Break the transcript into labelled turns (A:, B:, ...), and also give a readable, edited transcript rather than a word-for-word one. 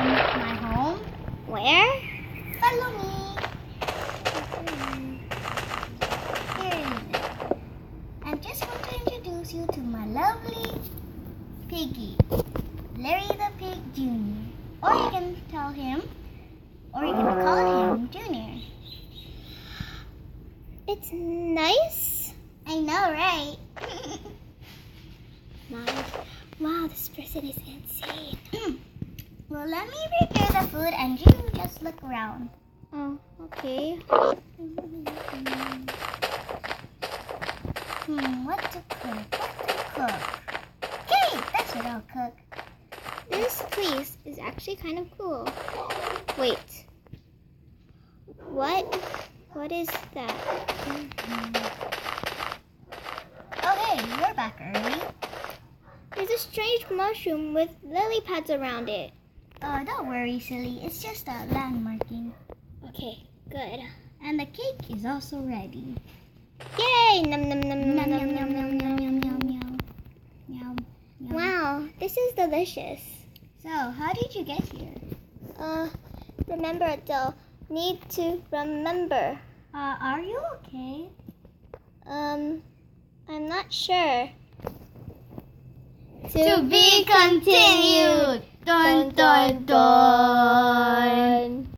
A: my home.
B: Where?
A: Follow me. Here it is. I'm just going to introduce you to my lovely piggy, Larry the Pig Jr. Or you can tell him, or you can call him Junior.
B: It's nice.
A: I know, right?
B: Wow, this person is insane.
A: Well, let me prepare the food and you just look around.
B: Oh, okay.
A: What to cook? Okay, that's what I'll cook.
B: This place is actually kind of cool. Wait. What is that?
A: Oh, hey, you're back early.
B: There's a strange mushroom with lily pads around it.
A: Don't worry, silly. It's just a landmarking.
B: Okay, good.
A: And the cake is also ready.
B: Yay! Num num num num
A: Yum,
B: num
A: yum,
B: num
A: yum,
B: num
A: yum,
B: num.
A: yum, yum, yum. Yum, yum.
B: Wow, this is delicious.
A: So, how did you get here?
B: Remember, Adele. Need to remember.
A: Are you okay?
B: I'm not sure.
A: To be continued. Dun, dun, dun.